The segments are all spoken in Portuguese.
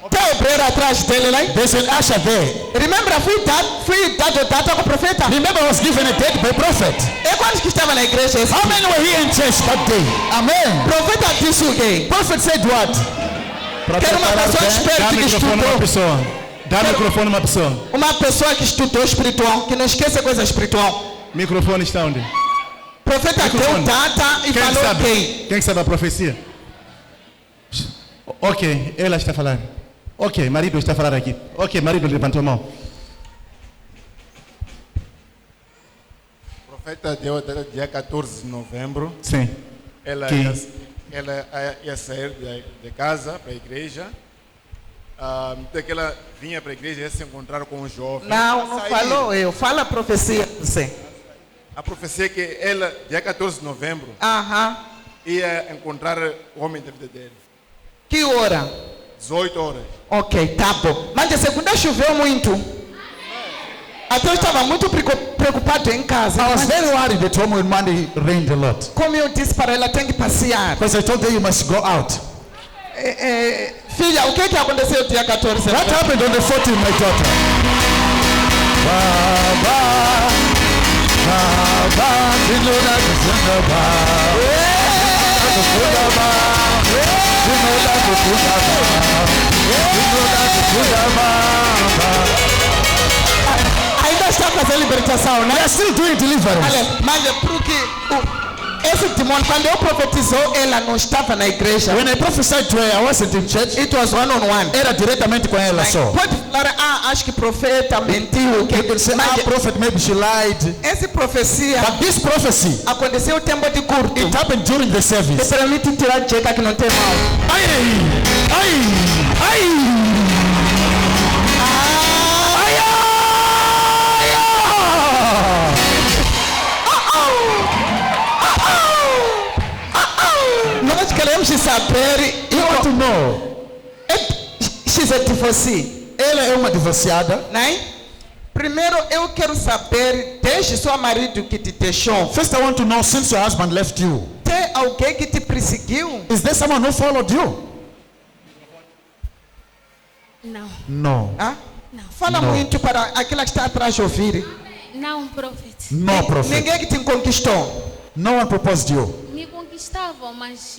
Tem o obreiro atrás dele, né? There's an usher there. Remember, fui dado data com o profeta. Remember, I was given a date by prophet. E quantos que estavam na igreja? How many were here in church that day? Amen. O profeta disse o quê? Prophet said what? Quero uma pessoa esperta que estudou. Dá microfone a uma pessoa. Uma pessoa que estudou espiritual, que não esquece coisa espiritual. Microfone está onde? O profeta deu data e falou sabe? quem? Quem sabe a profecia? Ok, ela está falando. Ok, marido está falando aqui. Ok, marido levantou a mão. O profeta deu a data dia 14 de novembro. Sim. Ela ia sair de casa para a igreja. Então que ela vinha para a igreja e ia se encontrar com um jovem. Não falou eu. Fala a profecia. Você. A profecia é que ela, dia 14 de novembro, ia encontrar o homem da vida dele. Que hora? 18 horas. Ok, tá bom. Mas a segunda choveu muito. Até eu estava muito preocupado em casa. I was very worried at home when Monday rained a lot. Como eu disse para ela, tem que passear. Because I told her you must go out. Filha, o que aconteceu dia 14? What happened on the 14th, my daughter? Baba, Baba, ainda está fazendo libertação, né? They are still doing deliverance. Olha, mas porque esse demônio, quando eu profetizou, ela não estava na igreja. When I prophesied to her, I wasn't in church. It was one on one. Era diretamente com ela só. Pode falar, acho que profeta mentiu. You can say, prophet, maybe she lied. Essa profecia, But this prophecy, aconteceu o tempo de curto. it happened during the service. Para mim tirar a jeca que não tem mal. Ai, ai, ai. Nós queremos saber. You want to know? She's a divorcee. Ela é uma divorciada. Né? Primeiro eu quero saber, desde seu marido que te deixou. First, I want to know, since your husband left you, tem alguém que te perseguiu? Is there someone who followed you? Não. No. Ah? Não. Fala muito para aquela que está atrás de ouvir. Não, prophet. No, prophet. Ninguém que te conquistou. No one proposed you. Me conquistavam, mas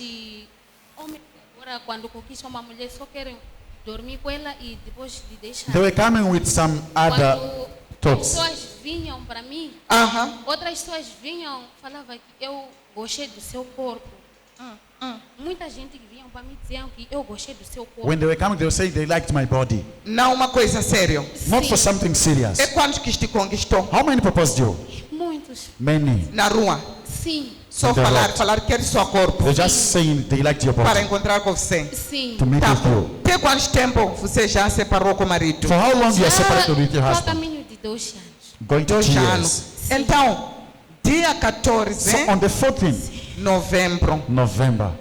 homem agora quando conquista uma mulher só querem dormir com ela e depois de deixar. They were coming with some other thoughts. Pessoas vinham para mim. Outras pessoas vinham, falavam que eu gostei do seu corpo. Muita gente que vinha para mim diziam que eu gostei do seu corpo. When they were coming, they were saying they liked my body. Não uma coisa séria. Not for something serious. E quantos que te conquistou? How many proposed you? Muitos. Many. Na rua? Sim. Só falar quer seu corpo. They're just saying they liked your body. Para encontrar com você. Sim. To meet with you. Tem quanto tempo você já separou com o marido? For how long you are separated with your husband? caminho de 2 anos. Going to 2 years. Então, dia 14 So on the 14th November.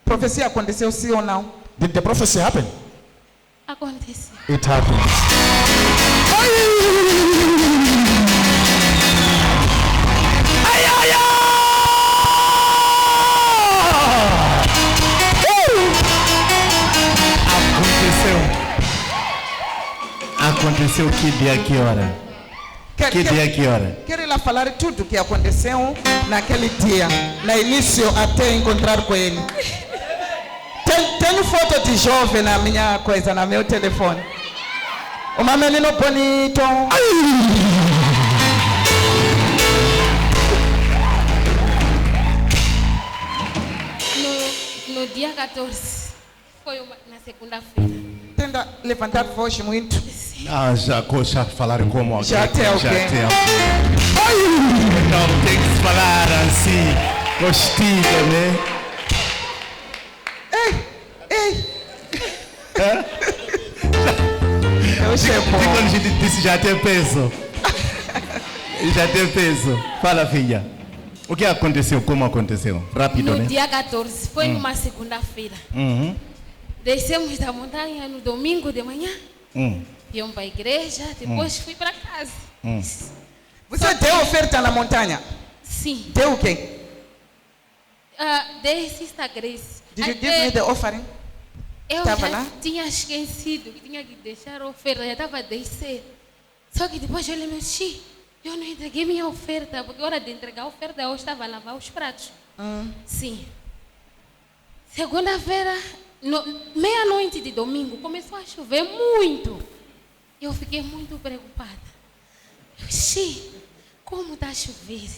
Profecia aconteceu sim ou não? Did the prophecy happen? Aconteceu. It happened. Aconteceu que dia, que hora? Que dia, que hora? Quero ela falar tudo que aconteceu naquele dia, no início até encontrar com ele. Tenho foto de jovem na minha coisa, no meu telefone. Uma menina bonito. No dia 14, foi na segunda-feira. Tenta levantar voz muito. Já falaram como alguém. Já tem alguém. Então tem que falar assim, gostinho, né? Ei. Eu sei bom. Quando a gente disse já tem peso. Já tem peso. Fala, filha. O que aconteceu? Como aconteceu? Rápido, né? No dia 14, foi numa segunda-feira. Descemos da montanha no domingo de manhã. Viemos para a igreja, depois fui para casa. Você deu oferta na montanha? Sim. Deu o quê? Dei Sister Grace. Did you give me the offering? Eu Tava já lá? tinha esquecido que tinha que deixar a oferta, já estava a descer. Só que depois eu lembrei, eu não entreguei minha oferta, porque a hora de entregar a oferta eu estava a lavar os pratos. Sim. Segunda-feira, meia-noite de domingo, começou a chover muito. Eu fiquei muito preocupada. Como está a chover?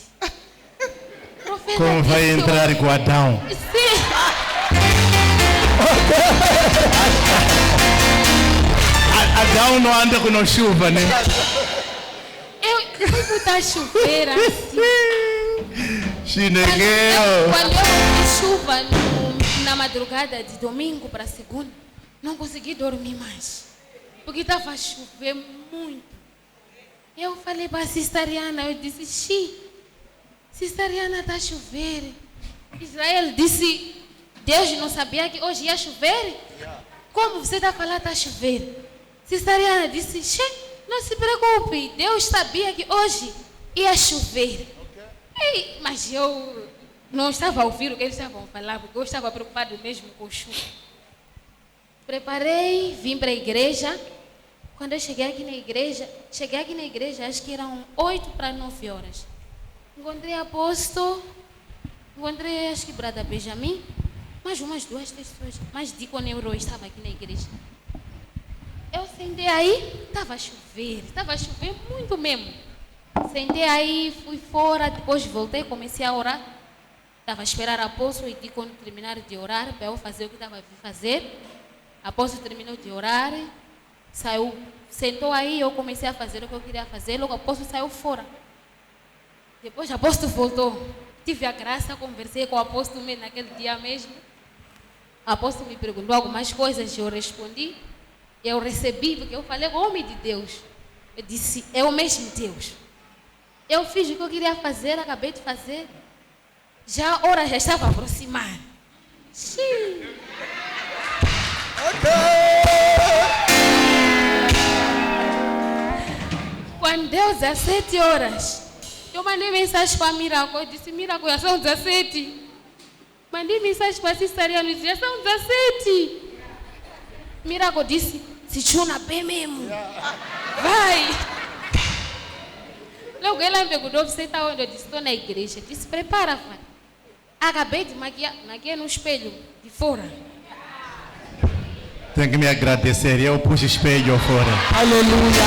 Profeta Como vai disse, entrar com Adão? Sim. Adão não anda com chuva, né? Como está a chover assim? Chinegueu. Quando eu vi chuva na madrugada de domingo para segunda, não consegui dormir mais. Porque estava a chover muito. Eu falei para a Sistariana, eu disse, Sistariana, está a chover. Israel disse, Deus não sabia que hoje ia chover? Como você está falando está a chover? Sistariana disse, não se preocupe, Deus sabia que hoje ia chover. Mas eu não estava a ouvir o que eles estavam falando, porque eu estava preocupado mesmo com chuva. Preparei, vim para a igreja. Quando eu cheguei aqui na igreja, acho que eram 8 para 9 horas. Encontrei apóstolo, acho que Brada Benjamin, mais umas 2 pessoas, mas Diconé Euro estava aqui na igreja. Eu sentei aí, estava a chover muito mesmo. Sentei aí, fui fora, depois voltei, comecei a orar. Estava a esperar a apóstolo e Diconé terminar de orar para eu fazer o que estava a vir fazer. A apóstolo terminou de orar, saiu, sentou aí, eu comecei a fazer o que eu queria fazer, logo o apóstolo saiu fora. Depois o apóstolo voltou. Tive a graça, conversei com o apóstolo naquele dia mesmo. O apóstolo me perguntou algumas coisas, eu respondi. Eu recebi, porque eu falei com o homem de Deus. Eu disse, é o mesmo Deus. Eu fiz o que eu queria fazer, acabei de fazer. Já a hora já estava a aproximar. Quando deu 17 horas, eu mandei mensagem para a Miracle. Eu disse, Miracle, já são 17. Mandei mensagem para a Sistariana, eu disse, já são 17. Miracle disse, se chuna bem mesmo. Vai. Logo ela me perguntou, você está onde? Eu disse, estou na igreja. Eu disse, prepara, vai. Acabei de maquiar no espelho, de fora. Tem que me agradecer, eu pus espelho fora. Aleluia.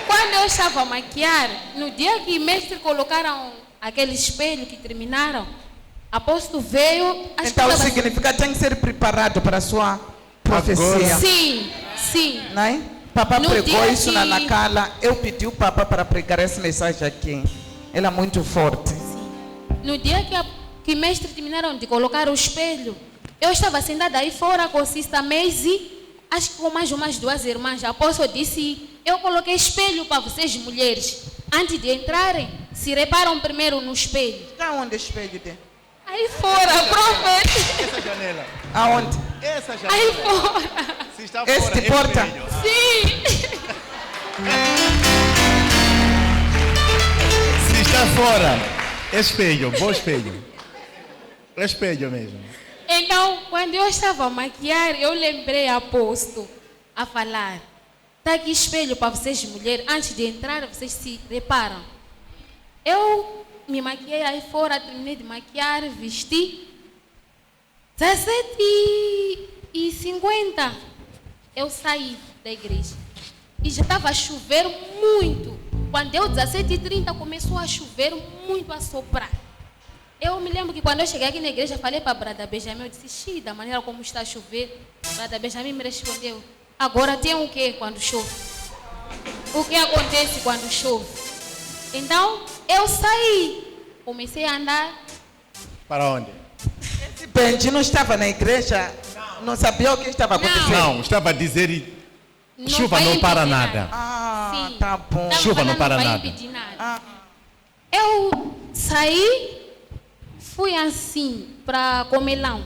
Quando eu estava a maquiar, no dia que mestre colocaram aquele espelho que terminaram, apóstolo veio... Então significa que tem que ser preparado para a sua profecia. Sim. Não é? Papá No pregou dia isso que- na Nacala. Eu pedi o Papa para pregar essa mensagem aqui. Ela é muito forte. No dia que mestre terminaram de colocar o espelho, eu estava sentada aí fora com a Sister Maisy, acho que com mais umas 2 irmãs. A apóstolo disse, eu coloquei espelho para vocês mulheres. Antes de entrarem, se reparam primeiro no espelho. Está onde o espelho dele? Aí fora, profeta. Essa janela. Aonde? Essa janela. Aí fora. Se está Este porta. espelho. Sim. Se está fora, espelho, bom espelho. Espelho mesmo. Então, quando eu estava a maquiar, eu lembrei apóstolo a falar. Está aqui espelho para vocês mulheres. Antes de entrar, vocês se reparam. Eu me maquiei aí fora, terminei de maquiar, vesti. 17h50, eu saí da igreja. E já estava a chover muito. Quando deu 17h30, começou a chover muito, a soprar. Eu me lembro que quando eu cheguei aqui na igreja, falei para a Brada Benjamin, eu disse, da maneira como está a chover. A Brada Benjamin me respondeu, agora tem o que quando chove? O que acontece quando chove? Então, eu saí, comecei a andar. Para onde? Esse Benji não estava na igreja? Não sabia o que estava acontecendo? Não, estava a dizer, chuva vai não para impedir nada. Ah, Sim. tá bom. Tava Chuva não falando, para vai nada. impedir nada. Ah, Eu saí, fui assim para Comelão.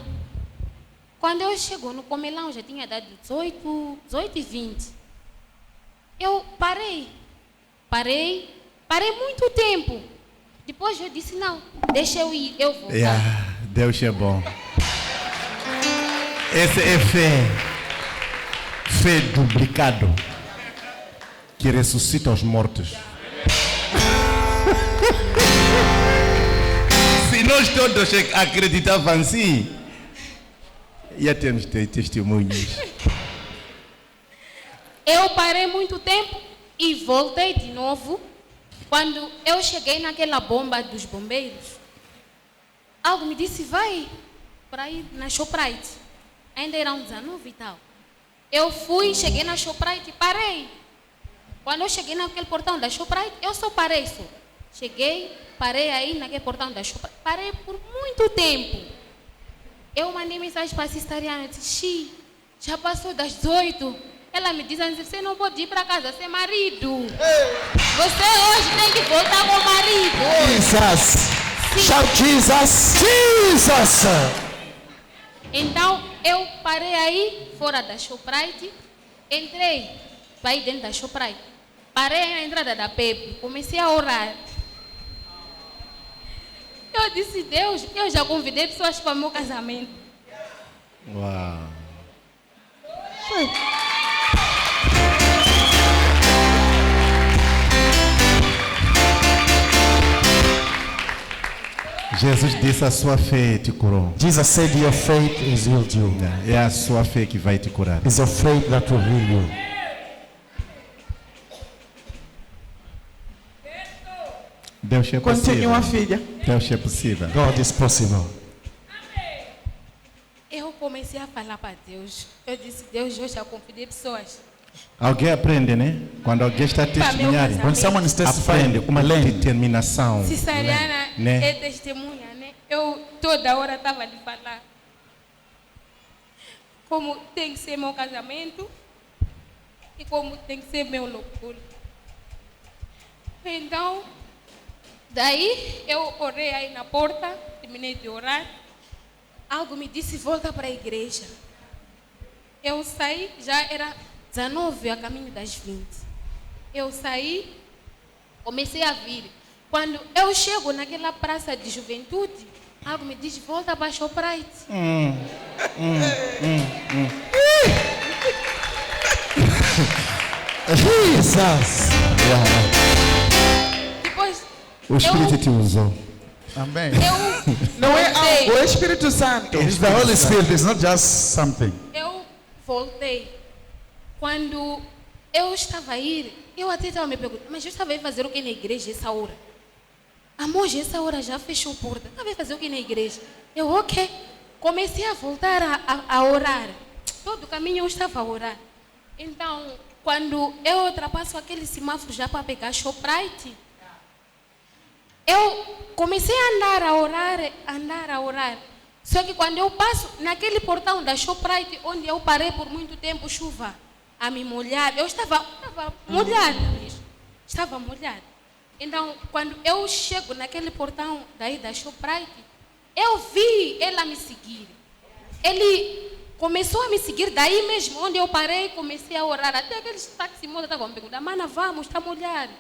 Quando eu chego no Comelão, já tinha dado 18h20. Eu parei muito tempo. Depois eu disse, não, deixa eu ir, eu vou. Deus é bom. Esse é fé. Fé duplicado. Que ressuscita os mortos. Se nós todos acreditavam assim, ia termos testemunhos. Eu parei muito tempo e voltei de novo. Quando eu cheguei naquela bomba dos bombeiros, algo me disse, vai para ir na Shoprite. Ainda eram 19 e tal. Eu fui, cheguei na Shoprite e parei. Quando eu cheguei naquele portão da Shoprite, eu só parei só. Cheguei, parei aí naquele portão da Shoprite. Parei por muito tempo. Eu mandei mensagem para a Cistariana, disse, já passou das 18. Ela me diz, você não pode ir para casa sem marido. Você hoje tem que voltar com o marido. Jesus. Sim. Shout Jesus. Jesus. Então, eu parei aí, fora da Shoprite, entrei para ir dentro da Shoprite. Parei na entrada da Pepe, comecei a orar. Eu disse, Deus, eu já convidei pessoas para o meu casamento. Uau. Jesus disse, a sua fé te curou. Jesus said your faith is healed you. É a sua fé que vai te curar. It's your faith that will heal you. Deus é possível. Continua, filha. Deus é possível. God is possible. Eu comecei a falar para Deus. Eu disse, Deus, eu já convidei pessoas. Alguém aprende, né? Quando alguém está a testemunhar, When someone is aprende testifying, com uma learn. determinação. Cistariana Né? é testemunha, né? Eu toda hora estava lhe falar como tem que ser meu casamento e como tem que ser meu loucura. Então, daí eu orei aí na porta, terminei de orar. Algo me disse, volta para a igreja. Eu saí, já era 19 a caminho das 20. Eu saí, comecei a vir. Quando eu chego naquela praça de juventude, algo me diz, volta para a Shoprite. Jesus. Depois, O Espírito te usou. Amen. Não é voltei. o Espírito Santo. It's the Holy Spirit. It's not just something. Eu voltei. Quando eu estava a ir, eu até estava me perguntando, mas eu estava a ir fazer o que na igreja essa hora? A monja essa hora já fechou a porta. Estava a ir fazer o que na igreja? Eu, ok. Comecei a voltar a orar. Todo o caminho eu estava a orar. Então, quando eu ultrapasso aquele semáforo já para pegar Shoprite, eu comecei a andar a orar. Só que quando eu passo naquele portão da Shoprite, onde eu parei por muito tempo, chuva a me molhar, eu estava molhada mesmo. Estava molhada. Então, quando eu chego naquele portão daí da Shoprite, eu vi ela me seguir. Ele começou a me seguir daí mesmo, onde eu parei, comecei a orar. Até aqueles taxistas estavam me perguntando, mana, vamos, está molhado.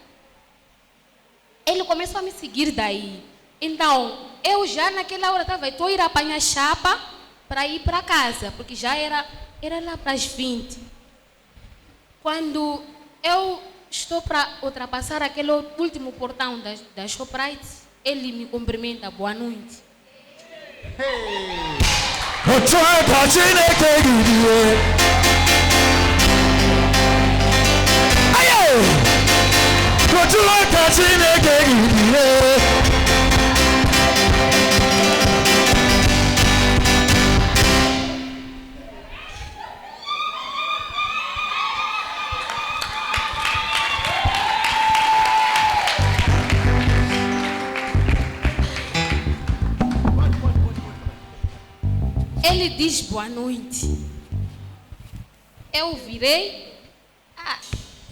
Ele começou a me seguir daí. Então, eu já naquela hora estou a ir apanhar chapa para ir para casa, porque já era lá para as 20. Quando eu estou para ultrapassar aquele último portão da Shoprite, ele me cumprimenta, boa noite. Ele diz boa noite. Eu virei.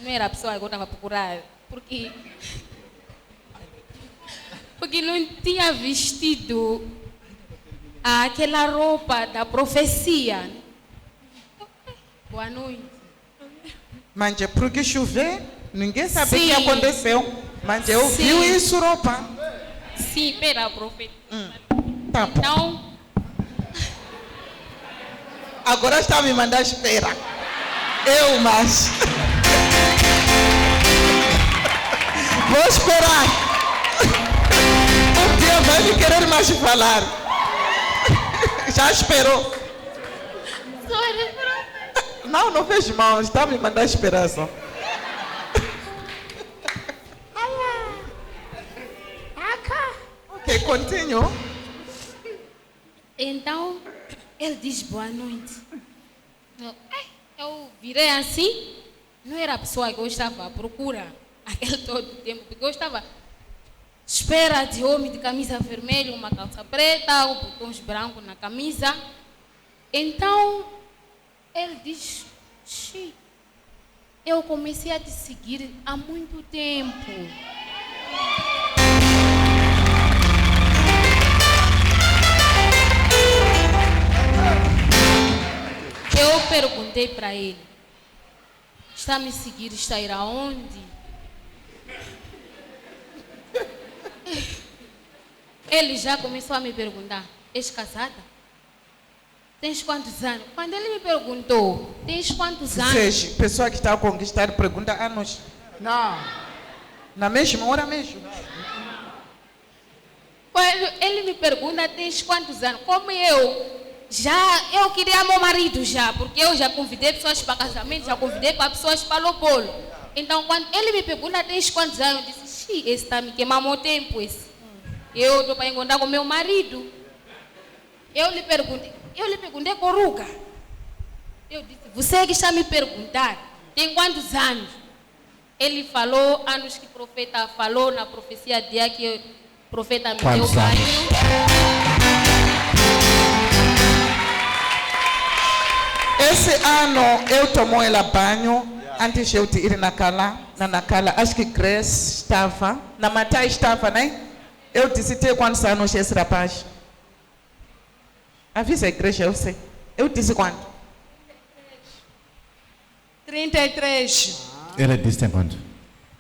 Não era a pessoa que eu estava a procurar. Porque não tinha vestido aquela roupa da profecia. Boa noite. Mas é porque chover, ninguém sabe o Sim. que aconteceu. Mas eu Sim. vi isso, roupa. Sim, era a profecia. Tá bom. Então, Agora está a me mandar espera. Eu, mas... Vou esperar. Um dia vai me querer mais falar. Já esperou. Sorry, prof. Não vejo mal. Está a me mandar esperar só. Ok, continue. Então, ele diz boa noite. Eu virei assim. Não era a pessoa que eu estava à procura aquele todo o tempo, porque eu estava à espera de homem de camisa vermelha, uma calça preta, botões brancos na camisa. Então, ele diz, Xi, eu comecei a te seguir há muito tempo. Eu perguntei para ele, está a me seguir, está a ir aonde? Ele já começou a me perguntar, és casada? Tens quantos anos? Quando ele me perguntou, tens quantos anos? Seja, pessoa que está a conquistar pergunta anos. Não. Na mesma hora mesmo. Quando ele me pergunta, tens quantos anos? Como eu queria meu marido já, porque eu já convidei pessoas para casamento, já convidei para pessoas para o bolo. Então, quando ele me pergunta, tens quantos anos? Eu disse, esse está me queimando o tempo, esse. Eu estou para encontrar com meu marido. Eu lhe perguntei coruga. Eu disse, você que está a me perguntar, tem quantos anos? Ele falou, anos que o profeta falou na profecia de que o profeta me deu banho. Esse ano eu tomou ela banho antes de eu te ir na Cala, acho que Grace estava, na Matai estava, né? Eu disse, tem quantos anos esse rapaz? Avisa a igreja, eu sei. Eu disse quanto? 33. Ela disse tem quanto?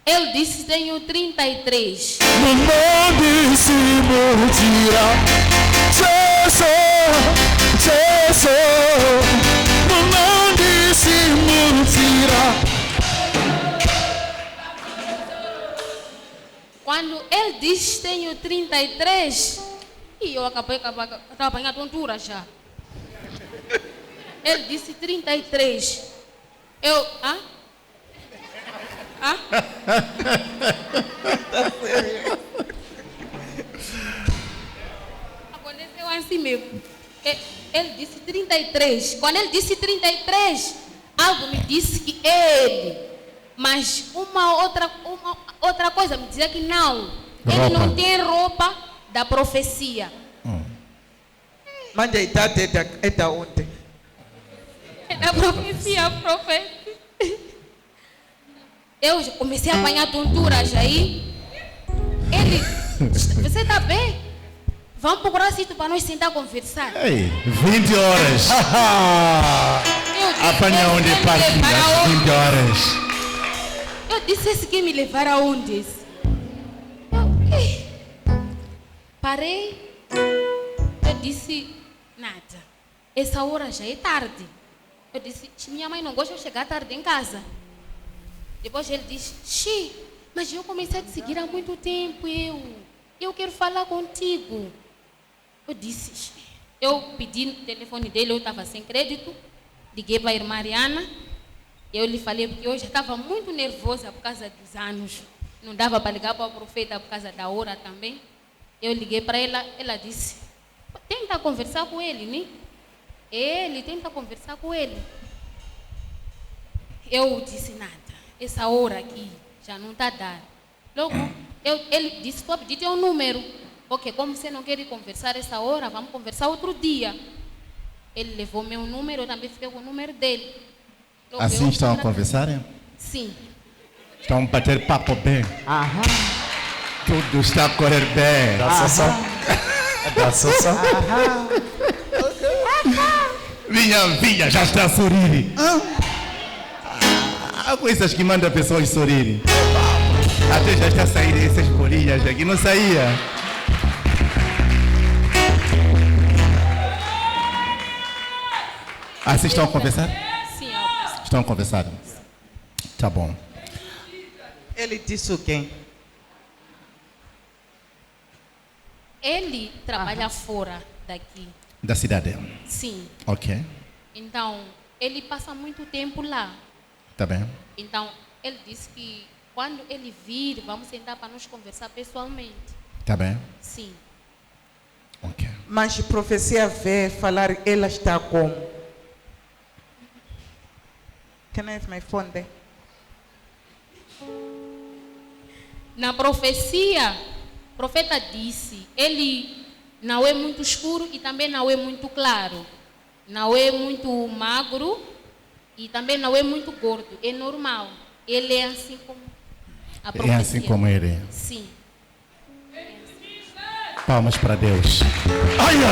Eu disse, tenho 33. Não disse mentira. Jesus, não disse mentira. Quando ele disse, tenho 33, e eu acabei apanhando tontura já. Ele disse 33. Eu, Aconteceu assim mesmo. Ele disse 33. Quando ele disse 33, algo me disse que ele. Mas uma outra coisa me dizia que não. Ele não tem roupa da profecia. Mande a idade é da ontem. É da profecia, profeta. Eu já comecei a apanhar tonturas aí. Ele, você está bem? Vamos procurar sítio para nós sentar conversar. Ei, 20 horas. Apanha onde parque às 20 horas. Eu disse, esse que me levar aonde? Parei. Eu disse, nada. Essa hora já é tarde. Eu disse, minha mãe não gosta de chegar tarde em casa. Depois ele disse, mas eu comecei a te seguir há muito tempo. Eu quero falar contigo. Eu disse, eu pedi o telefone dele, eu estava sem crédito. Liguei para a irmã Mariana. Eu lhe falei, porque eu já estava muito nervosa por causa dos anos. Não dava para ligar para o profeta por causa da hora também. Eu liguei para ela, ela disse, tenta conversar com ele, né? Ele tenta conversar com ele. Eu disse nada. Essa hora aqui já não está dando. Logo, ele disse, estou a pedir teu número. Porque como você não quer conversar essa hora, vamos conversar outro dia. Ele levou meu número, eu também fiquei com o número dele. Logo, assim estão a conversar? Sim. Estão a bater papo bem. Aham. Tudo está a correr bem. Dá só. Minha filha já está a sorrir. Há coisas que mandam pessoas sorrirem. Até já está a sair essas bolinhas aqui. Não saía. Ah, vocês estão a conversar? Sim, apostle. Estão a conversar? Tá bom. Ele disse o quê? Ele trabalha fora daqui. Da cidade? Sim. Ok. Então, ele passa muito tempo lá. Tá bem. Então, ele disse que quando ele vir, vamos sentar para nos conversar pessoalmente. Tá bem. Sim. Ok. Mas profecia vê falar, ela está como? Can I have my phone there? Na profecia, o profeta disse, ele não é muito escuro e também não é muito claro. Não é muito magro e também não é muito gordo. É normal. Ele é assim como a profecia. É assim como ele. Sim. Palmas para Deus. Ai,